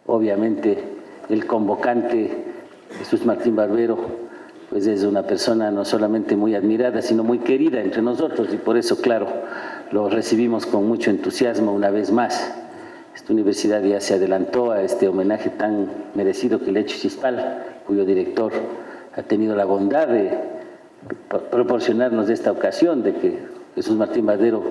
Obviamente el convocante, Jesús Martín Barbero, pues es una persona no solamente muy admirada, sino muy querida entre nosotros, y por eso, claro, lo recibimos con mucho entusiasmo una vez más. Esta universidad ya se adelantó a este homenaje tan merecido que le ha hecho Chispal, cuyo director ha tenido la bondad de proporcionarnos esta ocasión de que Jesús Martín Barbero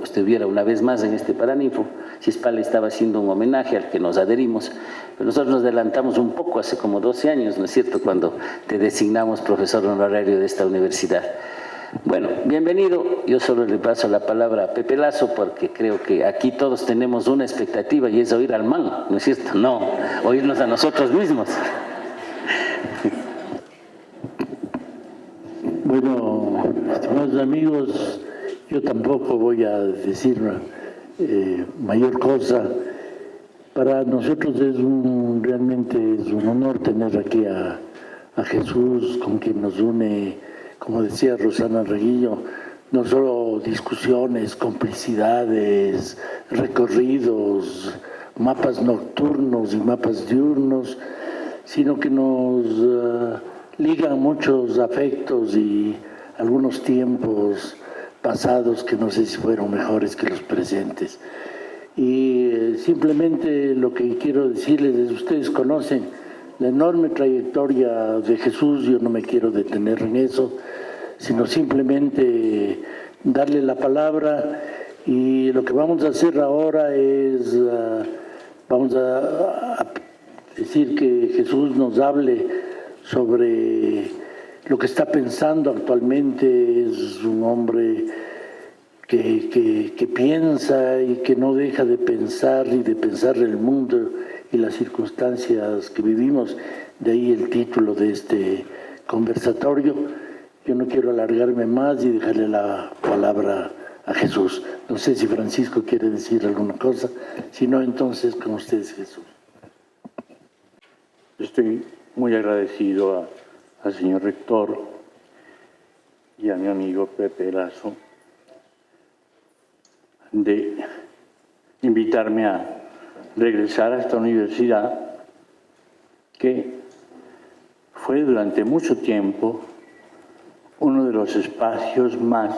estuviera una vez más en este Paraninfo. Chispal estaba haciendo un homenaje al que nos adherimos, pero nosotros nos adelantamos un poco, hace como 12 años, ¿no es cierto?, cuando te designamos profesor honorario de esta universidad. Bueno, bienvenido. Yo solo le paso la palabra a Pepe Lazo porque creo que aquí todos tenemos una expectativa y es oír al man, ¿no es cierto? No, oírnos a nosotros mismos. Bueno, estimados amigos, yo tampoco voy a decir mayor cosa. Para nosotros realmente es un honor tener aquí a Jesús, con quien nos une, como decía Rosana Reguillo, no solo discusiones, complicidades, recorridos, mapas nocturnos y mapas diurnos, sino que nos ligan muchos afectos y algunos tiempos pasados que no sé si fueron mejores que los presentes. Y simplemente lo que quiero decirles es, ustedes conocen la enorme trayectoria de Jesús, yo no me quiero detener en eso, sino simplemente darle la palabra, y lo que vamos a hacer ahora es, vamos a decir que Jesús nos hable sobre lo que está pensando actualmente. Es un hombre que piensa y que no deja de pensar y de pensar el mundo y las circunstancias que vivimos, de ahí el título de este conversatorio. Yo no quiero alargarme más y dejarle la palabra a Jesús. No sé si Francisco quiere decir alguna cosa, si no, entonces con ustedes, Jesús. Estoy muy agradecido al señor rector y a mi amigo Pepe Lazo de invitarme a regresar a esta universidad que fue durante mucho tiempo uno de los espacios más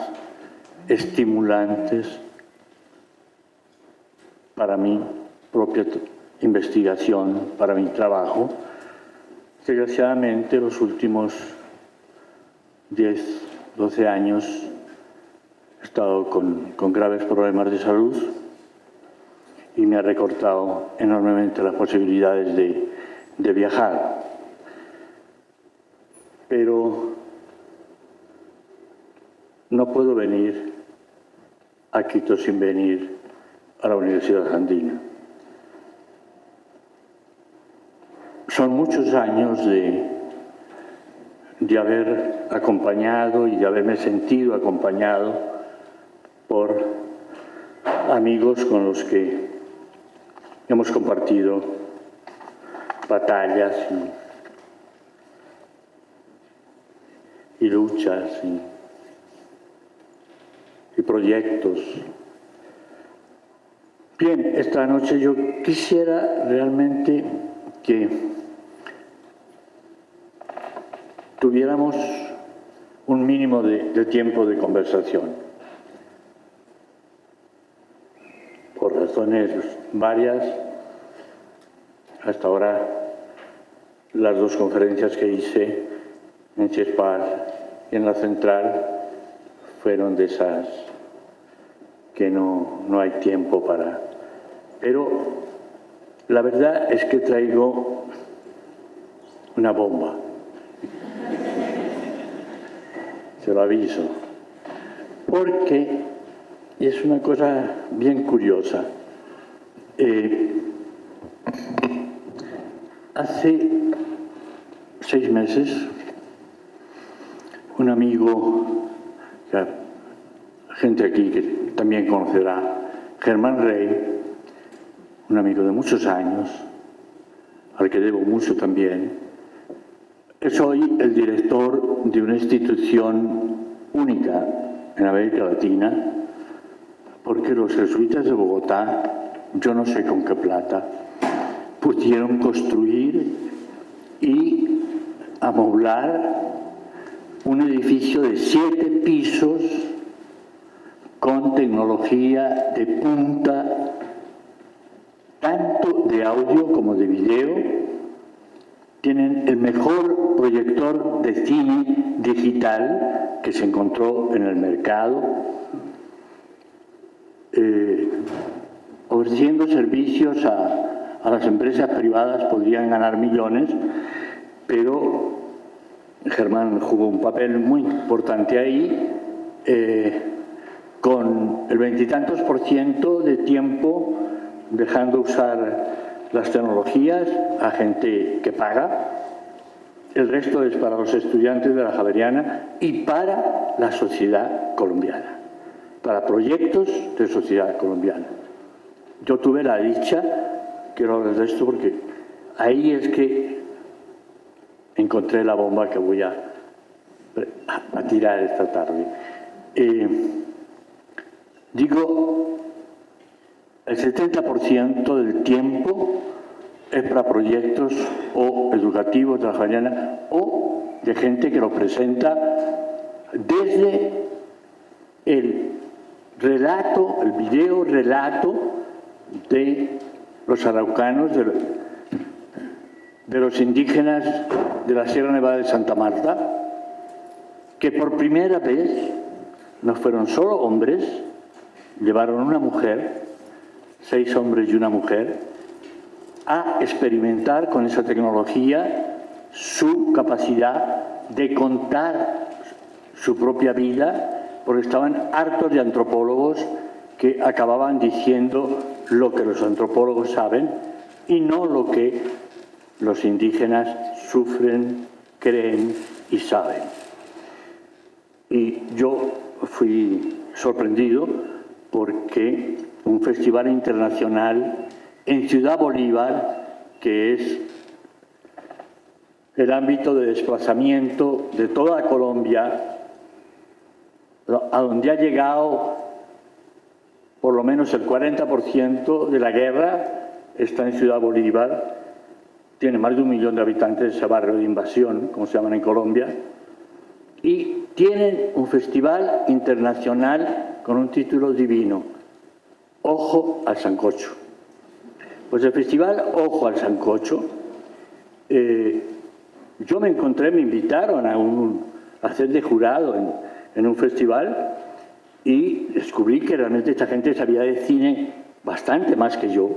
estimulantes para mi propia investigación, para mi trabajo. Desgraciadamente, los últimos 10, 12 años he estado con graves problemas de salud y me ha recortado enormemente las posibilidades de viajar. Pero no puedo venir a Quito sin venir a la Universidad Andina. Son muchos años de haber acompañado y de haberme sentido acompañado por amigos con los que hemos compartido batallas y luchas y proyectos. Bien, esta noche yo quisiera realmente que tuviéramos un mínimo de tiempo de conversación. Por razones varias, hasta ahora las dos conferencias que hice en Chispal y en la Central fueron de esas que no hay tiempo para. Pero la verdad es que traigo una bomba. Se lo aviso. Porque es una cosa bien curiosa. Hace 6 meses, un amigo, gente aquí que también conocerá, Germán Rey, un amigo de muchos años, al que debo mucho también. Soy el director de una institución única en América Latina, porque los jesuitas de Bogotá, yo no sé con qué plata, pudieron construir y amoblar un edificio de 7 pisos con tecnología de punta, tanto de audio como de video. Tienen el mejor proyector de cine digital que se encontró en el mercado, ofreciendo servicios a las empresas privadas. Podrían ganar millones, pero Germán jugó un papel muy importante ahí, con el 20 y tantos % de tiempo dejando usar las tecnologías a gente que paga. El resto es para los estudiantes de la Javeriana y para la sociedad colombiana, para proyectos de sociedad colombiana. Yo tuve la dicha, quiero hablar de esto porque ahí es que encontré la bomba que voy a tirar esta tarde. Digo, el 70% del tiempo es para proyectos o educativos de la Javeriana o de gente que lo presenta desde el relato, el video relato de los araucanos, de los indígenas de la Sierra Nevada de Santa Marta, que por primera vez no fueron solo hombres, llevaron una mujer, 6 hombres y una mujer, a experimentar con esa tecnología su capacidad de contar su propia vida, porque estaban hartos de antropólogos que acababan diciendo lo que los antropólogos saben y no lo que los indígenas sufren, creen y saben. Y yo fui sorprendido porque un festival internacional en Ciudad Bolívar, que es el ámbito de desplazamiento de toda Colombia, a donde ha llegado por lo menos el 40% de la guerra, está en Ciudad Bolívar. Tiene más de 1 millón de habitantes, ese barrio de invasión, como se llaman en Colombia, y tienen un festival internacional con un título divino, Ojo al Sancocho. Pues el festival Ojo al Sancocho, yo me encontré, me invitaron a hacer de jurado en un festival y descubrí que realmente esta gente sabía de cine bastante más que yo.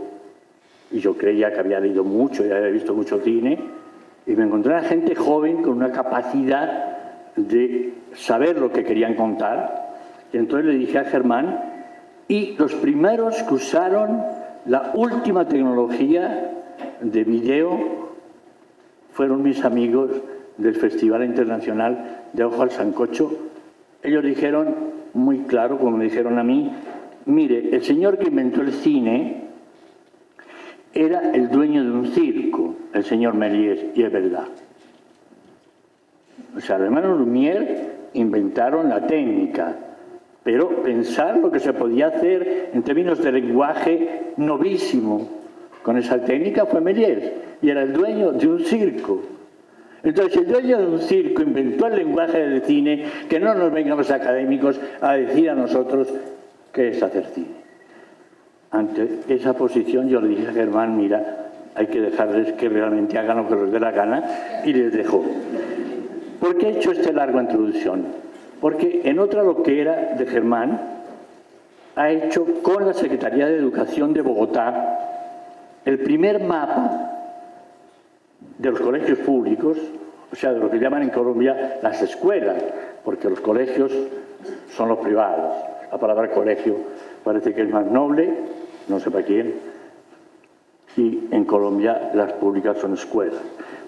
Y yo creía que había leído mucho y había visto mucho cine, y me encontré a gente joven con una capacidad de saber lo que querían contar. Y entonces le dije a Germán, y los primeros que usaron la última tecnología de video fueron mis amigos del Festival Internacional de Ojo al Sancocho. Ellos dijeron muy claro, como me dijeron a mí, mire, el señor que inventó el cine era el dueño de un circo, el señor Méliès, y es verdad. O sea, los hermanos Lumière inventaron la técnica, pero pensar lo que se podía hacer en términos de lenguaje novísimo con esa técnica fue Méliès, y era el dueño de un circo. Entonces, el dueño de un circo inventó el lenguaje del cine, que no nos vengan los académicos a decir a nosotros qué es hacer cine. Ante esa posición yo le dije a Germán, mira, hay que dejarles que realmente hagan lo que les dé la gana, y les dejó. ¿Por qué he hecho esta larga introducción? Porque en otra loquera de Germán ha hecho con la Secretaría de Educación de Bogotá el primer mapa de los colegios públicos, o sea, de lo que llaman en Colombia las escuelas, porque los colegios son los privados. La palabra colegio parece que es más noble, no sé para quién, y en Colombia las públicas son escuelas.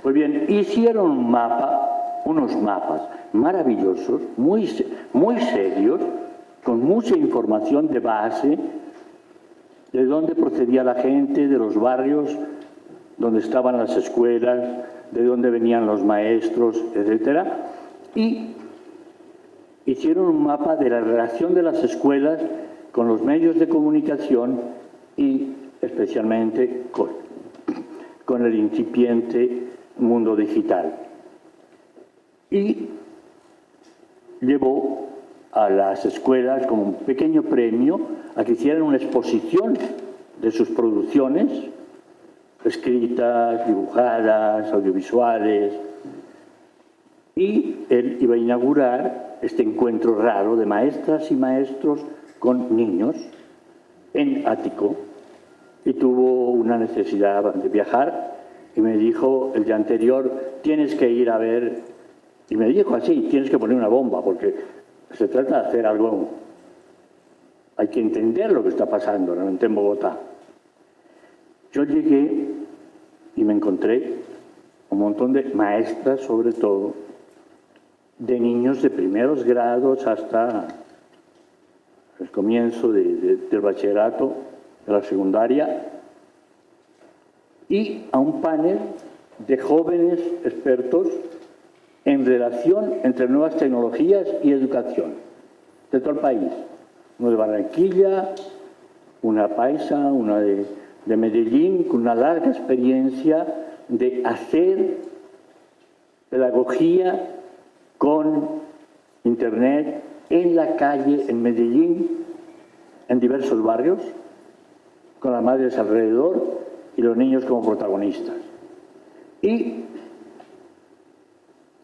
Pues bien, hicieron un mapa, unos mapas maravillosos, muy serios, con mucha información de base, de dónde procedía la gente, de los barrios donde estaban las escuelas, de dónde venían los maestros, etc. Y hicieron un mapa de la relación de las escuelas con los medios de comunicación y especialmente con con el incipiente mundo digital. Y llevó a las escuelas como un pequeño premio a que hicieran una exposición de sus producciones, escritas, dibujadas, audiovisuales. Y él iba a inaugurar este encuentro raro de maestras y maestros con niños en Ático. Y tuvo una necesidad de viajar y me dijo el día anterior, tienes que ir a ver, y me dijo así, tienes que poner una bomba, porque se trata de hacer algo, hay que entender lo que está pasando realmente en Bogotá. Yo llegué y me encontré un montón de maestras, sobre todo, de niños de primeros grados hasta el comienzo del bachillerato, de la secundaria, y a un panel de jóvenes expertos en relación entre nuevas tecnologías y educación de todo el país. Uno de Barranquilla, una paisa, una de Medellín, con una larga experiencia de hacer pedagogía con Internet en la calle, en Medellín, en diversos barrios, con las madres alrededor y los niños como protagonistas. Y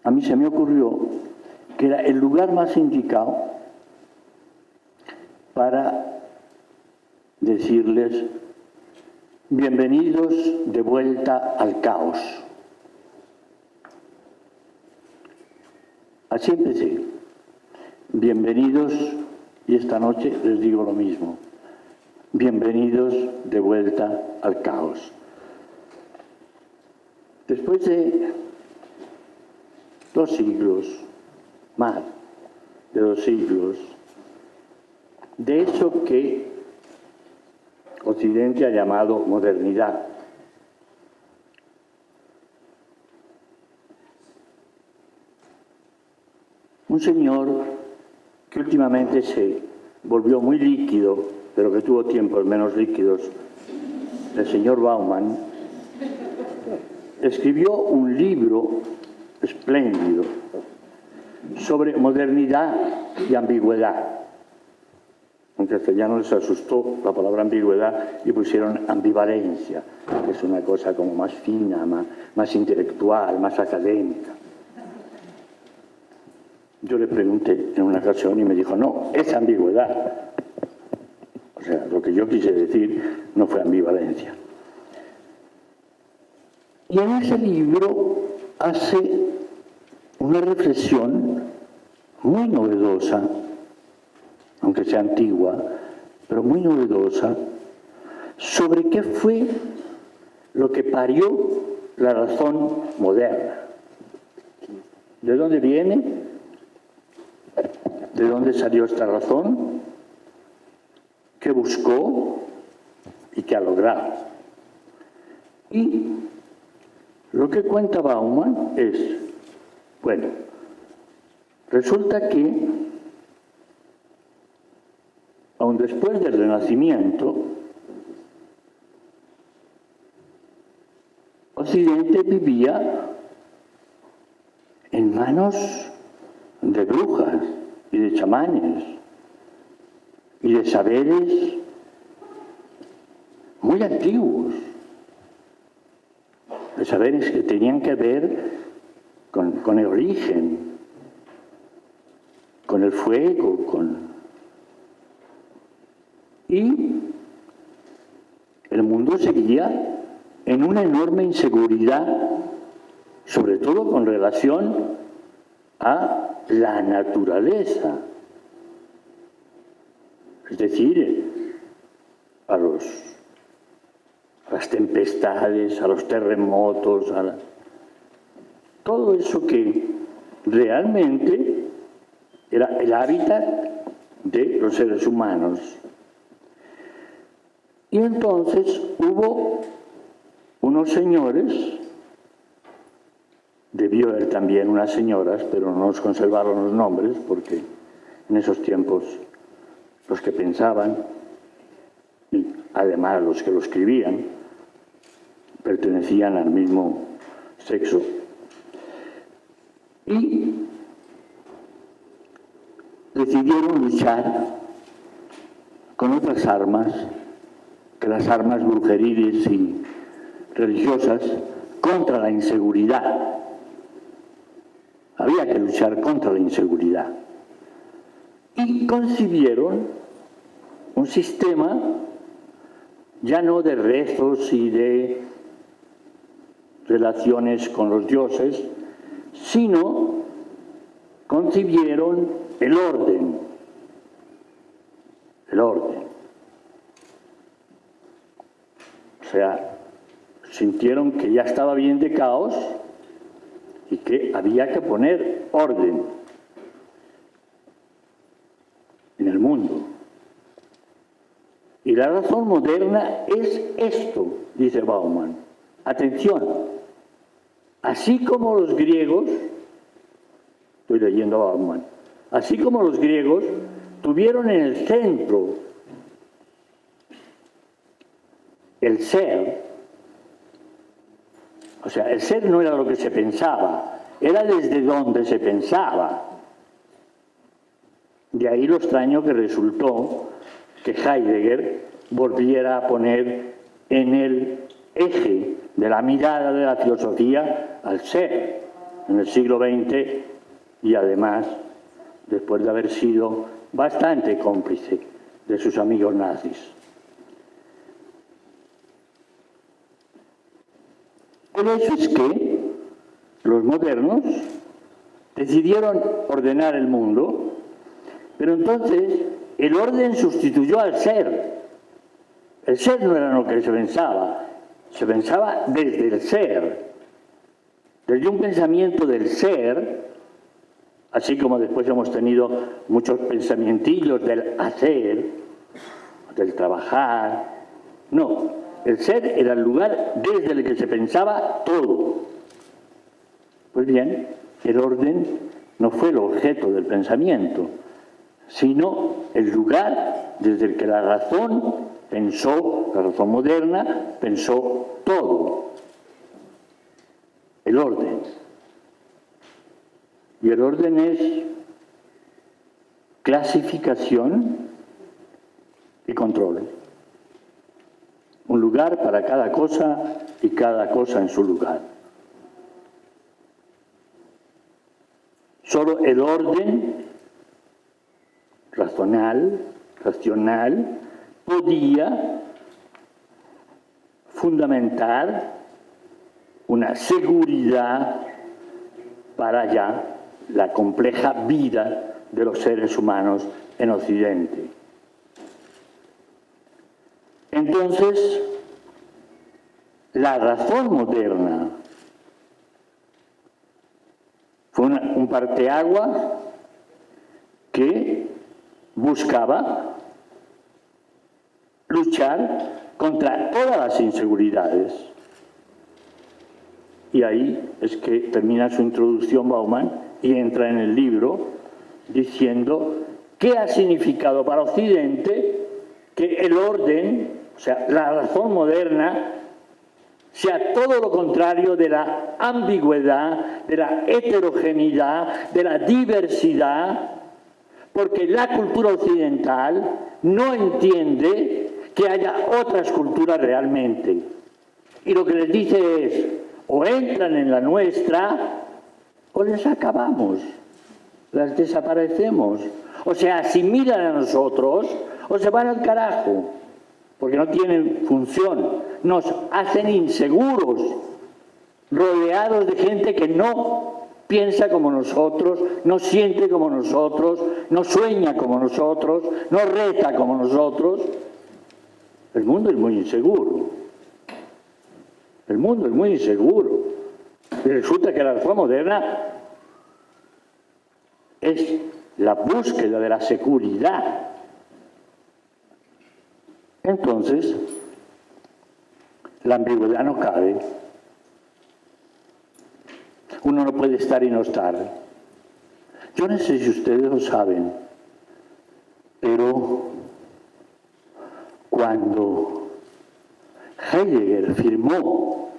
a mí se me ocurrió que era el lugar más indicado para decirles bienvenidos de vuelta al caos. Así empecé. Bienvenidos, y esta noche les digo lo mismo. Bienvenidos de vuelta al caos. Después de 2 siglos, más de 2 siglos, de eso que Occidente ha llamado modernidad, un señor que últimamente se volvió muy líquido, pero que tuvo tiempos menos líquidos, el señor Bauman, escribió un libro espléndido sobre modernidad y ambigüedad. En castellano les asustó la palabra ambigüedad y pusieron ambivalencia, que es una cosa como más fina, más intelectual, más académica. Yo le pregunté en una ocasión y me dijo, no, es ambigüedad. O sea, lo que yo quise decir no fue ambivalencia. Y en ese libro hace una reflexión muy novedosa, aunque sea antigua, pero muy novedosa, sobre qué fue lo que parió la razón moderna. ¿De dónde viene? ¿De dónde salió esta razón? ¿Qué buscó? ¿Y qué ha logrado? Y lo que cuenta Bauman es, bueno, resulta que, aun después del Renacimiento, Occidente vivía en manos de brujas y de chamanes y de saberes muy antiguos, de saberes que tenían que ver con el origen, con el fuego, y el mundo seguía en una enorme inseguridad, sobre todo con relación a la naturaleza, es decir, a las tempestades, a los terremotos, todo eso que realmente era el hábitat de los seres humanos. Y entonces hubo unos señores, debió haber también unas señoras, pero no nos conservaron los nombres, porque en esos tiempos los que pensaban, y además los que lo escribían, pertenecían al mismo sexo. Y decidieron luchar con otras armas que las armas brujeriles y religiosas contra la inseguridad. Había que luchar contra la inseguridad. Y concibieron un sistema ya no de rezos y de relaciones con los dioses, sino concibieron el orden. El orden. O sea, sintieron que ya estaba bien de caos y que había que poner orden en el mundo. Y la razón moderna es esto, dice Bauman. Atención, así como los griegos, estoy leyendo a Bauman, así como los griegos tuvieron en el centro el ser, o sea, el ser no era lo que se pensaba, era desde donde se pensaba. De ahí lo extraño que resultó que Heidegger volviera a poner en el eje de la mirada de la filosofía al ser en el siglo XX y además después de haber sido bastante cómplice de sus amigos nazis. El hecho es que los modernos decidieron ordenar el mundo, pero entonces el orden sustituyó al ser. El ser no era lo que se pensaba desde el ser, desde un pensamiento del ser, así como después hemos tenido muchos pensamientillos del hacer, del trabajar. No, el ser era el lugar desde el que se pensaba todo. Pues bien, el orden no fue el objeto del pensamiento, sino el lugar desde el que la razón pensó, la razón moderna pensó todo. El orden. Y el orden es clasificación y control. Un lugar para cada cosa y cada cosa en su lugar. Solo el orden racional, podía fundamentar una seguridad para ya la compleja vida de los seres humanos en Occidente. Entonces, la razón moderna fue un parteaguas que buscaba luchar contra todas las inseguridades. Y ahí es que termina su introducción Bauman y entra en el libro diciendo qué ha significado para Occidente que el orden, o sea, la razón moderna, sea todo lo contrario de la ambigüedad, de la heterogeneidad, de la diversidad, porque la cultura occidental no entiende que haya otras culturas realmente. Y lo que les dice es, o entran en la nuestra, o les acabamos, las desaparecemos, o se asimilan a nosotros, o se van al carajo, porque no tienen función, nos hacen inseguros, rodeados de gente que no piensa como nosotros, no siente como nosotros, no sueña como nosotros, no reza como nosotros. El mundo es muy inseguro. El mundo es muy inseguro. Y resulta que la razón moderna es la búsqueda de la seguridad. Entonces, la ambigüedad no cabe. Uno no puede estar y no estar. Yo no sé si ustedes lo saben, pero cuando Heidegger firmó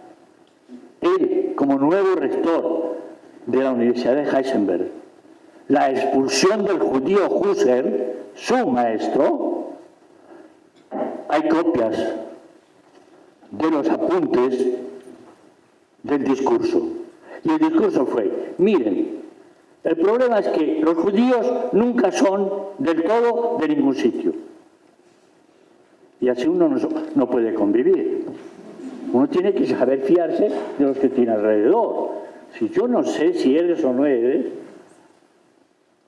él, como nuevo rector de la Universidad de Heidelberg, la expulsión del judío Husserl, su maestro, hay copias de los apuntes del discurso. Y el discurso fue, miren, el problema es que los judíos nunca son del todo de ningún sitio. Y así uno no puede convivir. Uno tiene que saber fiarse de los que tiene alrededor. Si yo no sé si eres o no eres,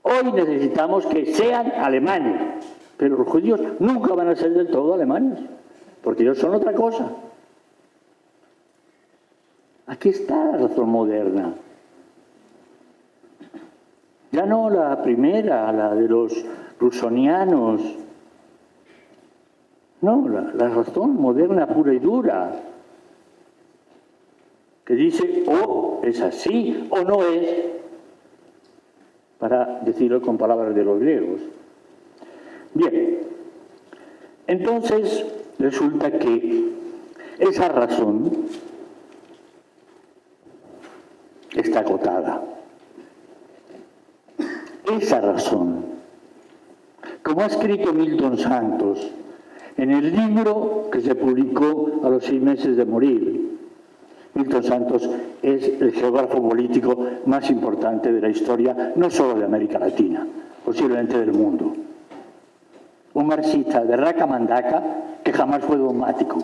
hoy necesitamos que sean alemanes. Pero los judíos nunca van a ser del todo alemanes, porque ellos son otra cosa. Aquí está la razón moderna. Ya no la primera, la de los rusonianos. No, la razón moderna pura y dura, que dice o es así o no es, para decirlo con palabras de los griegos. Bien, entonces resulta que esa razón está agotada. Esa razón, como ha escrito Milton Santos en el libro que se publicó a los 6 meses de morir. Milton Santos es el geógrafo político más importante de la historia, no solo de América Latina, posiblemente del mundo. Un marxista de raca mandaca que jamás fue dogmático.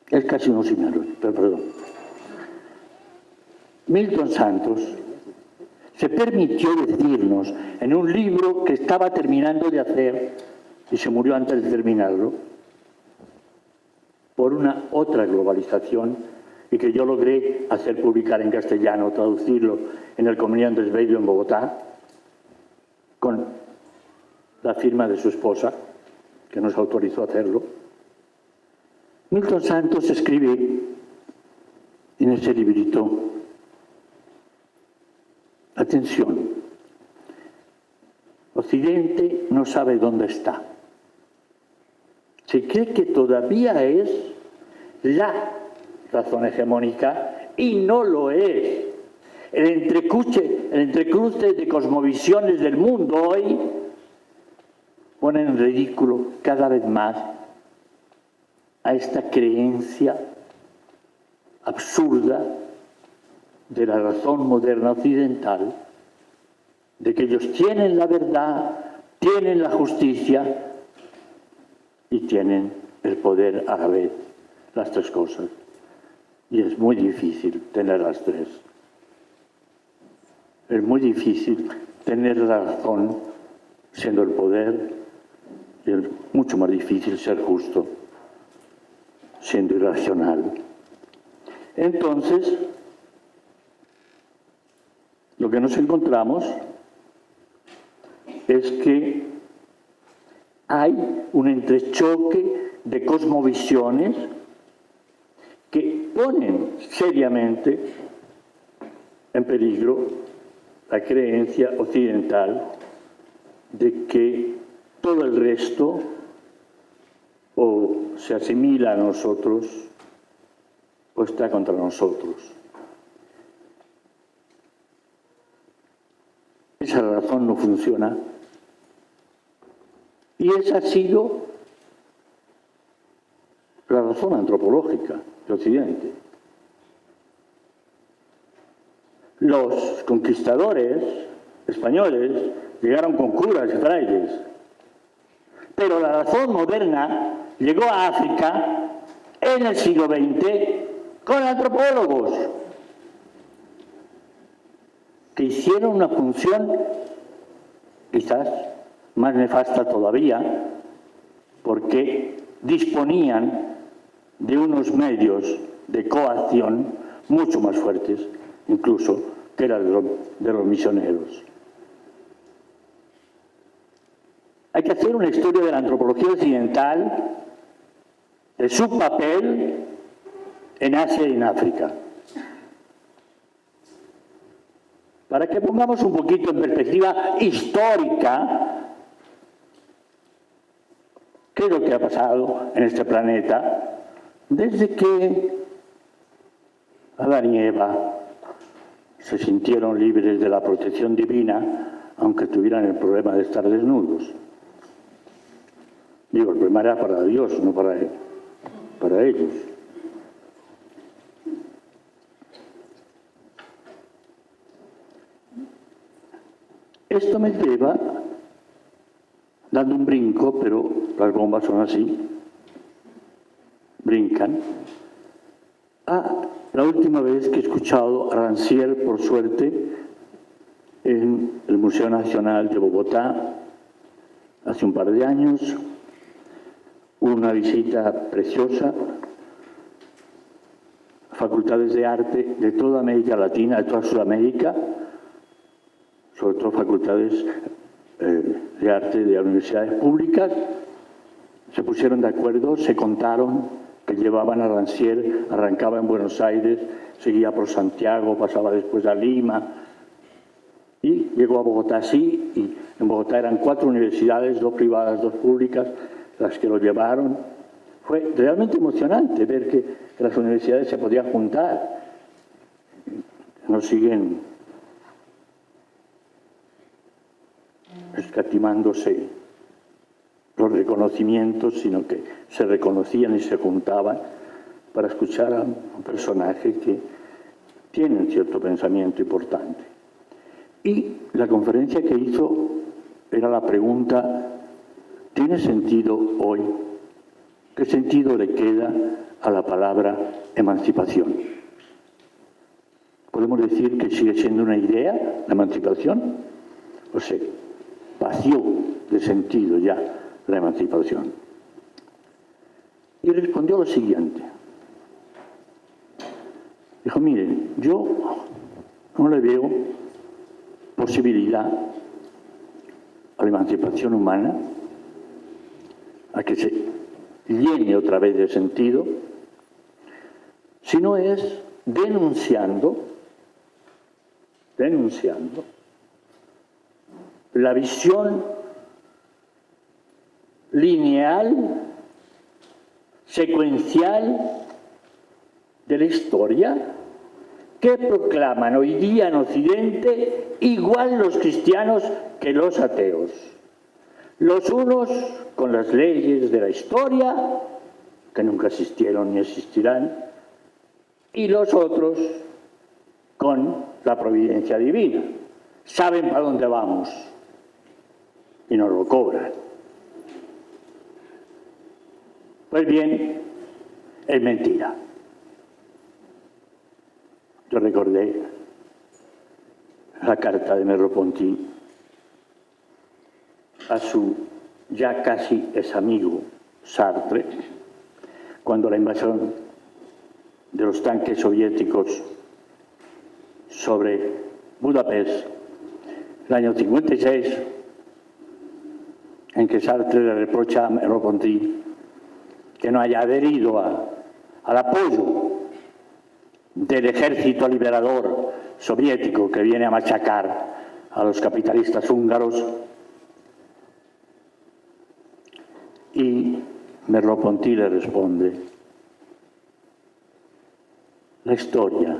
Es casi un oxímoron, pero perdón. Milton Santos se permitió decirnos en un libro que estaba terminando de hacer y se murió antes de terminarlo, por una otra globalización y que yo logré hacer publicar en castellano, traducirlo en el Comediantes Bello en Bogotá, con la firma de su esposa, que nos autorizó a hacerlo. Milton Santos escribe en ese librito, atención, Occidente no sabe dónde está. Se cree que todavía es la razón hegemónica y no lo es. El entrecruce de cosmovisiones del mundo hoy pone en ridículo cada vez más a esta creencia absurda de la razón moderna occidental, de que ellos tienen la verdad, tienen la justicia y tienen el poder a la vez, las tres cosas. Y es muy difícil tener las tres. Es muy difícil tener la razón siendo el poder, y es mucho más difícil ser justo siendo irracional. Entonces, lo que nos encontramos es que hay un entrechoque de cosmovisiones que ponen seriamente en peligro la creencia occidental de que todo el resto o se asimila a nosotros o está contra nosotros. Esa razón no funciona. Y esa ha sido la razón antropológica de Occidente. Los conquistadores españoles llegaron con curas y frailes, pero la razón moderna llegó a África en el siglo XX con antropólogos que hicieron una función quizás más nefasta todavía, porque disponían de unos medios de coacción mucho más fuertes, incluso que la de los misioneros. Hay que hacer una historia de la antropología occidental, de su papel en Asia y en África, para que pongamos un poquito en perspectiva histórica qué es lo que ha pasado en este planeta desde que Adán y Eva se sintieron libres de la protección divina, aunque tuvieran el problema de estar desnudos. Digo, el problema era para Dios, no para ellos. Esto me lleva, dando un brinco, pero las bombas son así, brincan, a la última vez que he escuchado a Rancière, por suerte, en el Museo Nacional de Bogotá, hace un par de años, una visita preciosa, facultades de arte de toda América Latina, de toda Sudamérica, sobre todo facultades de arte de universidades públicas, se pusieron de acuerdo, se contaron que llevaban a Rancière, arrancaba en Buenos Aires, seguía por Santiago, pasaba después a Lima y llegó a Bogotá así, y en Bogotá eran 4 universidades, 2 privadas, 2 públicas, las que lo llevaron. Fue realmente emocionante ver que las universidades se podían juntar. No siguen escatimándose los reconocimientos, sino que se reconocían y se juntaban para escuchar a un personaje que tiene un cierto pensamiento importante. Y la conferencia que hizo era la pregunta: ¿tiene sentido hoy? ¿Qué sentido le queda a la palabra emancipación? ¿Podemos decir que sigue siendo una idea la emancipación? O sea, vació de sentido ya la emancipación. Y respondió lo siguiente. Dijo, miren, yo no le veo posibilidad a la emancipación humana, a que se llene otra vez de sentido, sino es denunciando la visión lineal, secuencial de la historia que proclaman hoy día en Occidente igual los cristianos que los ateos. Los unos con las leyes de la historia, que nunca existieron ni existirán, y los otros con la providencia divina. Saben para dónde vamos y nos lo cobran. Pues bien, es mentira. Yo recordé la carta de Merleau-Ponty a su ya casi ex amigo Sartre, cuando la invasión de los tanques soviéticos sobre Budapest, el año 56, en que Sartre le reprocha a Merleau-Ponty que no haya adherido al apoyo del ejército liberador soviético que viene a machacar a los capitalistas húngaros. Y Merleau-Ponty le responde: la historia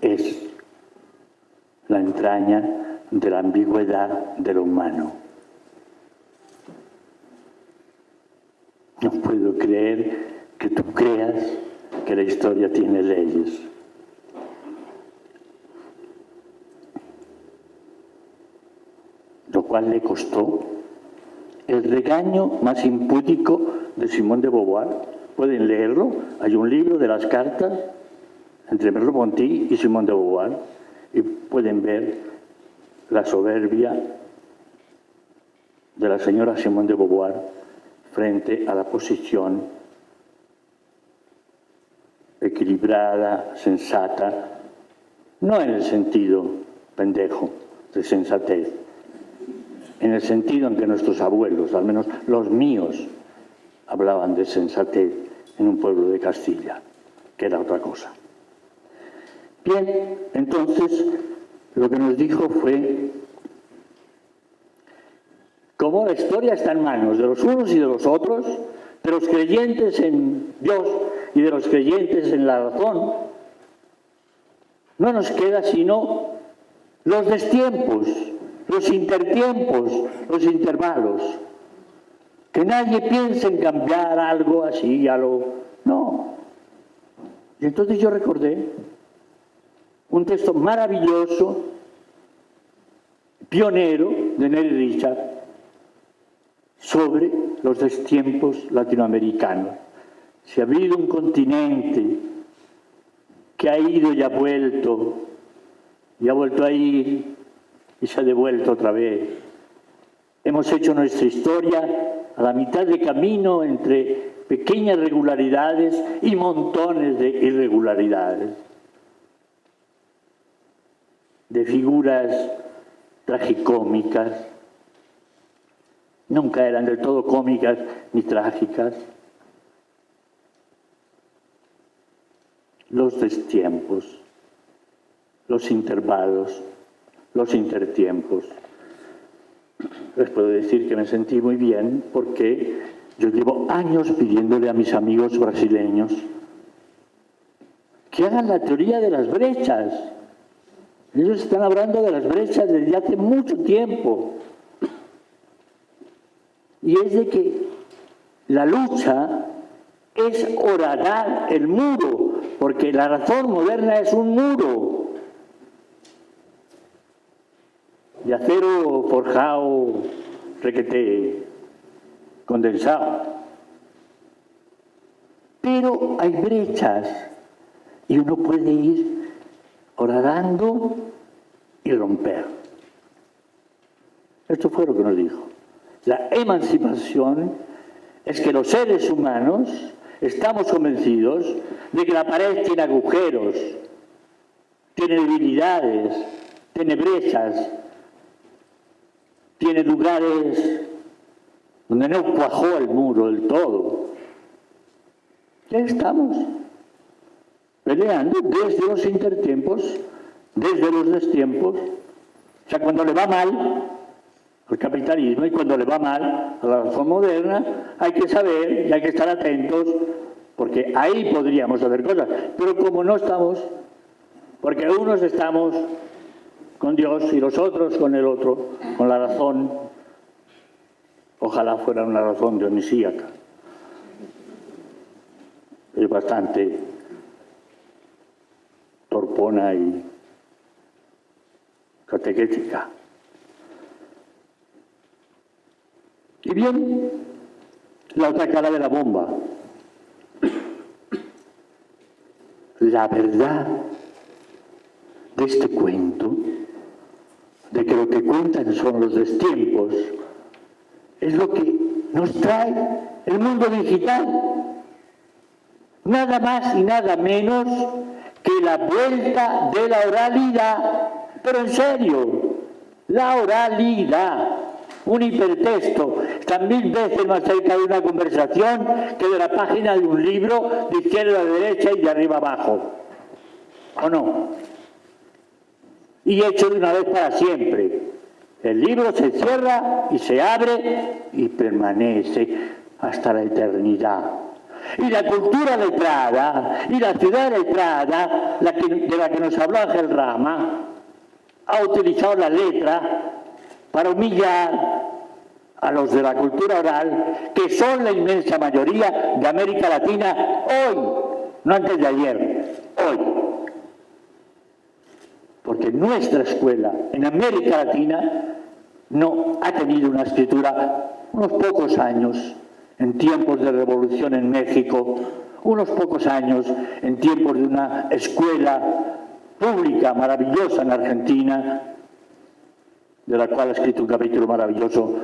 es la entraña de la ambigüedad de lo humano. No puedo creer que tú creas que la historia tiene leyes. Lo cual le costó el regaño más impúdico de Simone de Beauvoir. Pueden leerlo, hay un libro de las cartas entre Merleau-Ponty y Simone de Beauvoir y pueden ver la soberbia de la señora Simone de Beauvoir frente a la posición equilibrada, sensata, no en el sentido pendejo de sensatez, en el sentido en que nuestros abuelos, al menos los míos, hablaban de sensatez en un pueblo de Castilla, que era otra cosa. Bien, entonces, lo que nos dijo fue: como la historia está en manos de los unos y de los otros, de los creyentes en Dios y de los creyentes en la razón, no nos queda sino los destiempos, los intertiempos, los intervalos. Que nadie piense en cambiar algo así, no. Y entonces yo recordé un texto maravilloso, pionero, de Nery Richard, sobre los destiempos latinoamericanos. Si ha habido un continente que ha ido y ha vuelto a ir y se ha devuelto otra vez. Hemos hecho nuestra historia a la mitad de camino entre pequeñas regularidades y montones de irregularidades, de figuras tragicómicas, nunca eran del todo cómicas ni trágicas. Los destiempos, los intervalos, los intertiempos. Les puedo decir que me sentí muy bien porque yo llevo años pidiéndole a mis amigos brasileños que hagan la teoría de las brechas. Ellos están hablando de las brechas desde hace mucho tiempo. Y es de que la lucha es horadar el muro, porque la razón moderna es un muro de acero forjado, requete, condensado. Pero hay brechas y uno puede ir horadando y romper. Esto fue lo que nos dijo. La emancipación es que los seres humanos estamos convencidos de que la pared tiene agujeros, tiene debilidades, tiene brechas, tiene lugares donde no cuajó el muro del todo. Ya estamos peleando desde los intertiempos, desde los destiempos. O sea, cuando le va mal al capitalismo y cuando le va mal a la razón moderna, hay que saber y hay que estar atentos, porque ahí podríamos hacer cosas. Pero como no estamos, porque unos estamos con Dios y los otros con el otro, con la razón, ojalá fuera una razón dionisíaca. Es bastante torpona y catequética. Y bien, la otra cara de la bomba. La verdad de este cuento, de que lo que cuentan son los destiempos, es lo que nos trae el mundo digital. Nada más y nada menos que la vuelta de la oralidad. Pero en serio, la oralidad. Un hipertexto está 1000 veces más cerca de una conversación que de la página de un libro de izquierda a derecha y de arriba abajo. ¿O no? Y hecho de una vez para siempre. El libro se cierra y se abre y permanece hasta la eternidad. Y la cultura letrada y la ciudad letrada, de la que nos habló Ángel Rama, ha utilizado la letra para humillar a los de la cultura oral, que son la inmensa mayoría de América Latina hoy, no antes de ayer, hoy. Porque nuestra escuela en América Latina no ha tenido una escritura unos pocos años, en tiempos de revolución en México, unos pocos años en tiempos de una escuela pública maravillosa en Argentina, de la cual ha escrito un capítulo maravilloso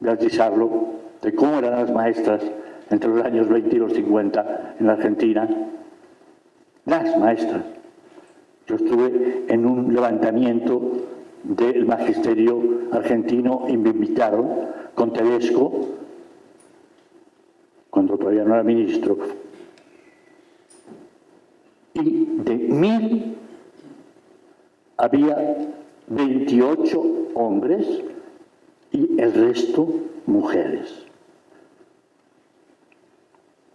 Beatriz Arlo, de cómo eran las maestras entre los años 20 y los 50 en Argentina. Las maestras. Yo estuve en un levantamiento del magisterio argentino y me invitaron con Tedesco, cuando todavía no era ministro, y de 1000 había 28 hombres y el resto mujeres.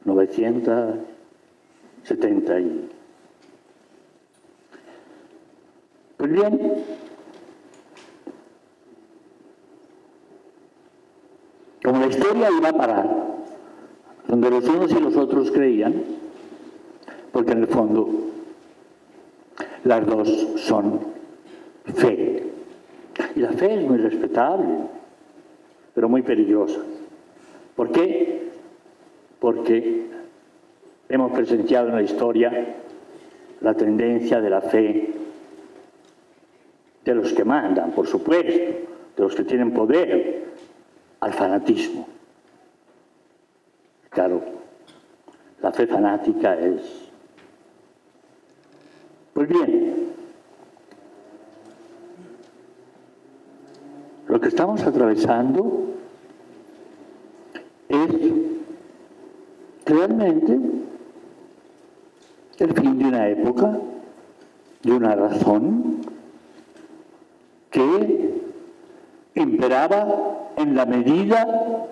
970 y... Pues bien, como la historia iba a parar, donde los unos y los otros creían, porque en el fondo las dos son fe. Y la fe es muy respetable, pero muy peligrosa. ¿Por qué? Porque hemos presenciado en la historia la tendencia de la fe de los que mandan, por supuesto, de los que tienen poder, al fanatismo. Claro, la fe fanática es... Pues bien, lo que estamos atravesando es realmente el fin de una época, de una razón que imperaba en la medida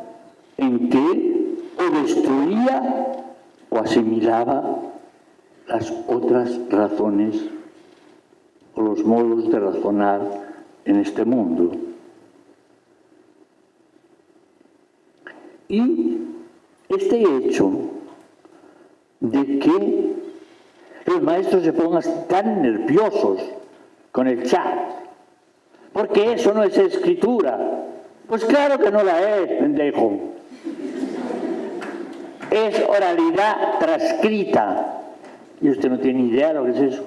en que o destruía o asimilaba las otras razones o los modos de razonar en este mundo. Y este hecho de que los maestros se pongan tan nerviosos con el chat, porque eso no es escritura. Pues claro que no la es, pendejo. Es oralidad transcrita. Y usted no tiene ni idea de lo que es eso.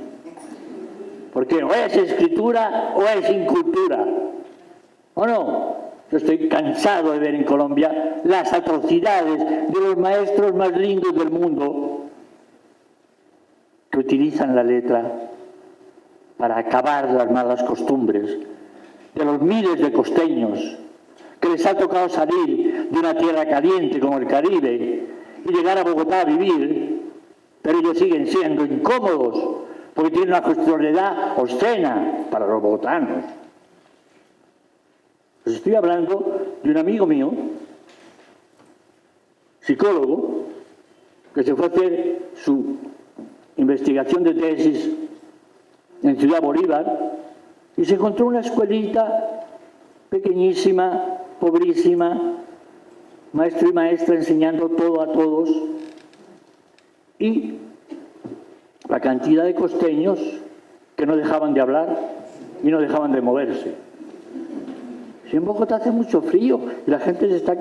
Porque o es escritura o es incultura. ¿O no? Yo estoy cansado de ver en Colombia las atrocidades de los maestros más lindos del mundo que utilizan la letra para acabar las malas costumbres de los miles de costeños que les ha tocado salir de una tierra caliente como el Caribe y llegar a Bogotá a vivir, pero ellos siguen siendo incómodos porque tienen una cuestionalidad obscena para los bogotanos. Les estoy hablando de un amigo mío, psicólogo, que se fue a hacer su investigación de tesis en Ciudad Bolívar y se encontró una escuelita pequeñísima, pobrísima, maestro y maestra enseñando todo a todos, y la cantidad de costeños que no dejaban de hablar y no dejaban de moverse. Si en Bogotá hace mucho frío y la gente se está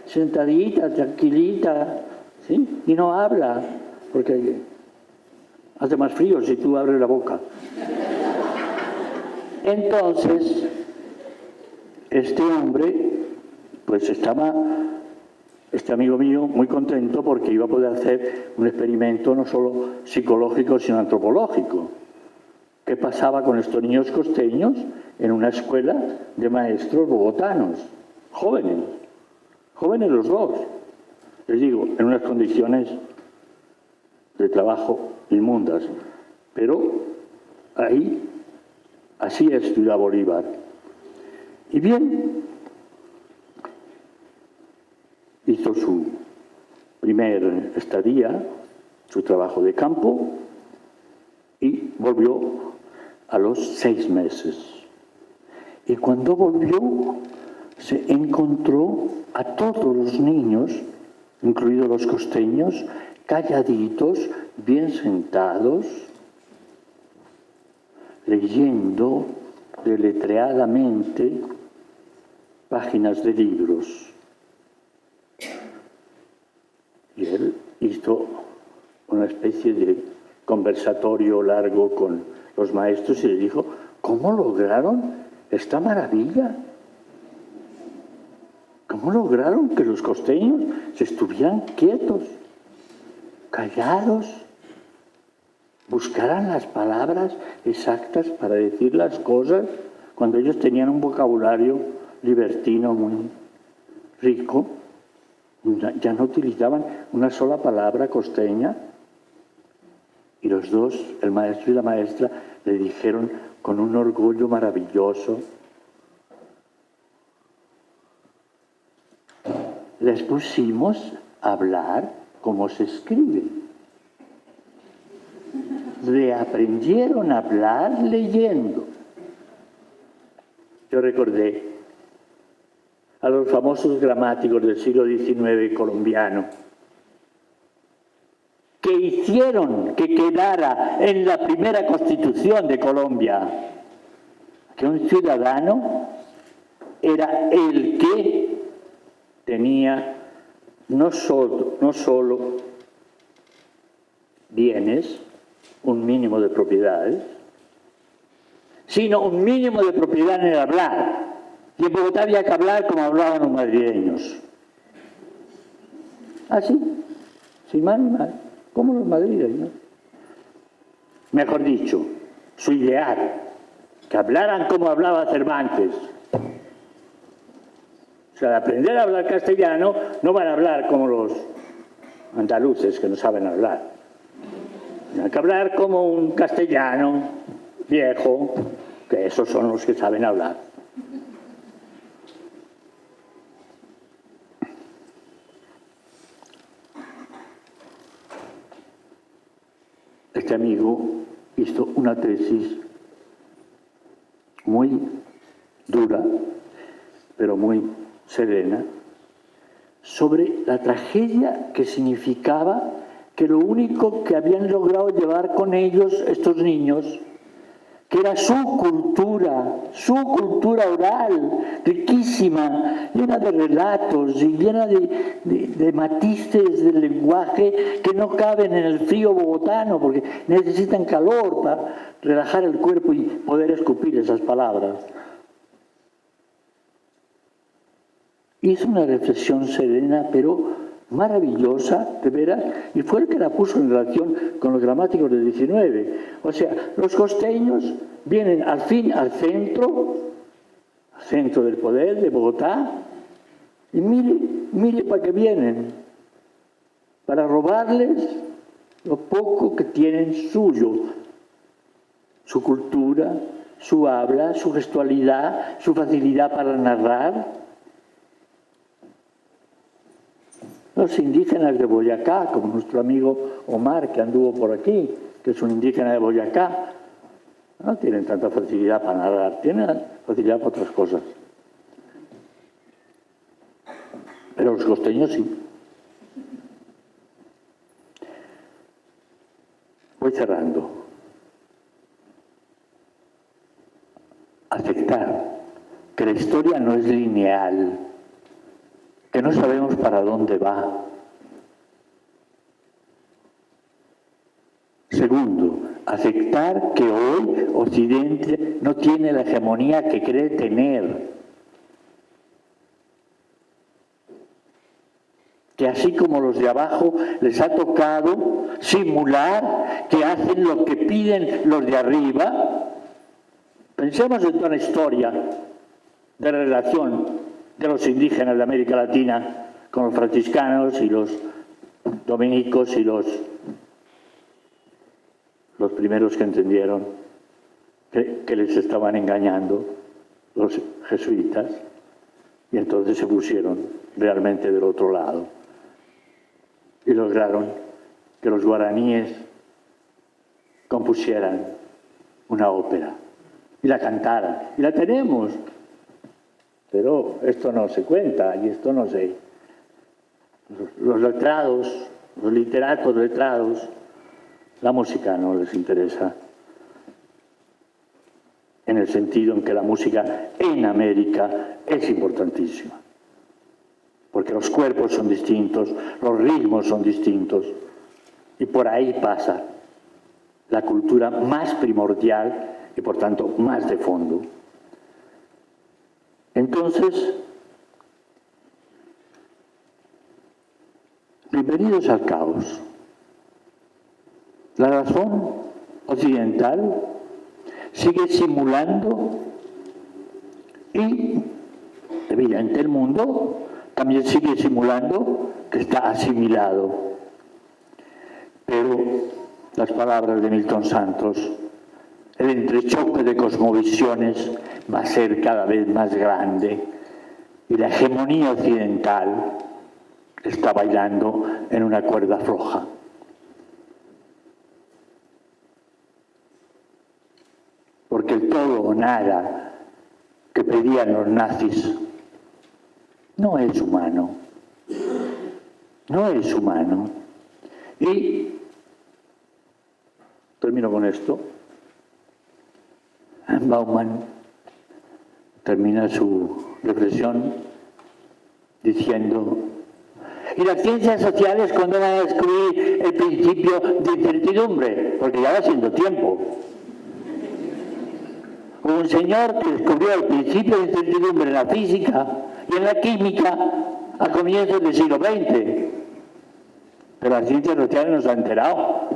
sentadita, tranquilita, ¿sí? Y no habla, porque hace más frío si tú abres la boca. Entonces, este hombre, pues estaba, este amigo mío, muy contento porque iba a poder hacer un experimento no solo psicológico, sino antropológico. ¿Qué pasaba con estos niños costeños en una escuela de maestros bogotanos? Jóvenes los dos. Les digo, en unas condiciones de trabajo inmundas. Pero ahí, así es Ciudad Bolívar. Y bien, hizo su primer estadía, su trabajo de campo, y volvió a los 6 meses. Y cuando volvió, se encontró a todos los niños, incluidos los costeños, calladitos, bien sentados, leyendo deletreadamente páginas de libros. Y él hizo una especie de conversatorio largo con los maestros y les dijo, ¿cómo lograron esta maravilla? ¿Cómo lograron que los costeños se estuvieran quietos, callados, buscaran las palabras exactas para decir las cosas cuando ellos tenían un vocabulario libertino muy rico? Ya no utilizaban una sola palabra costeña. Y los dos, el maestro y la maestra, le dijeron con un orgullo maravilloso, les pusimos a hablar como se escribe. Reaprendieron a hablar leyendo. yo recordé a los famosos gramáticos del siglo XIX colombiano, que hicieron que quedara en la primera Constitución de Colombia que un ciudadano era el que tenía no solo bienes, un mínimo de propiedades, sino un mínimo de propiedad en el hablar. Y en Bogotá había que hablar como hablaban los madrileños. Así, sin mal ni mal, como los madrileños. Mejor dicho, su ideal, que hablaran como hablaba Cervantes. O sea, de aprender a hablar castellano, no van a hablar como los andaluces que no saben hablar. Hay que hablar como un castellano viejo, que esos son los que saben hablar. Este amigo hizo una tesis muy dura, pero muy serena, sobre la tragedia que significaba que lo único que habían logrado llevar con ellos estos niños, que era su cultura oral, riquísima, llena de relatos y llena de matices del lenguaje que no caben en el frío bogotano, porque necesitan calor para relajar el cuerpo y poder escupir esas palabras. Hizo una reflexión serena, pero maravillosa, de veras, y fue el que la puso en relación con los gramáticos del XIX. O sea, los costeños vienen al fin al centro del poder de Bogotá, y mire para qué vienen, para robarles lo poco que tienen suyo, su cultura, su habla, su gestualidad, su facilidad para narrar. Los indígenas de Boyacá, como nuestro amigo Omar, que anduvo por aquí, que es un indígena de Boyacá, no tienen tanta facilidad para narrar, tienen facilidad para otras cosas. Pero los costeños sí. Voy cerrando. Aceptar que la historia no es lineal, que no sabemos para dónde va. Segundo, aceptar que hoy Occidente no tiene la hegemonía que cree tener. Que así como los de abajo les ha tocado simular que hacen lo que piden los de arriba. Pensemos en toda la historia de relación de los indígenas de América Latina con los franciscanos y los dominicos y los primeros que entendieron que les estaban engañando los jesuitas, y entonces se pusieron realmente del otro lado y lograron que los guaraníes compusieran una ópera y la cantaran, y la tenemos. Pero esto no se cuenta y esto no se... Los letrados, los literatos letrados, la música no les interesa, en el sentido en que la música en América es importantísima, porque los cuerpos son distintos, los ritmos son distintos, y por ahí pasa la cultura más primordial y por tanto más de fondo. Entonces, bienvenidos al caos. La razón occidental sigue simulando y, evidente, el mundo también sigue simulando que está asimilado. Pero las palabras de Milton Santos, el entrechoque de cosmovisiones va a ser cada vez más grande y la hegemonía occidental está bailando en una cuerda floja. Porque el todo o nada que pedían los nazis no es humano. No es humano. Y termino con esto. Bauman termina su reflexión diciendo: y las ciencias sociales cuando van a descubrir el principio de incertidumbre, porque ya va siendo tiempo. Hubo un señor que descubrió el principio de incertidumbre en la física y en la química a comienzos del siglo XX. Pero las ciencias sociales nos han enterado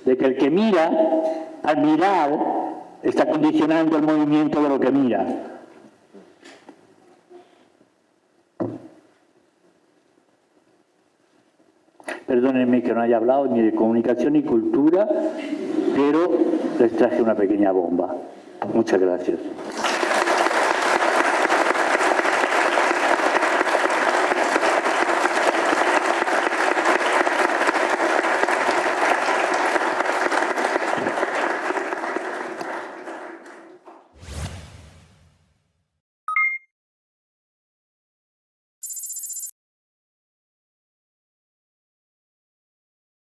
de que el que mira, al mirar, está condicionando el movimiento de lo que mira. Perdónenme que no haya hablado ni de comunicación ni cultura, pero les traje una pequeña bomba. Muchas gracias.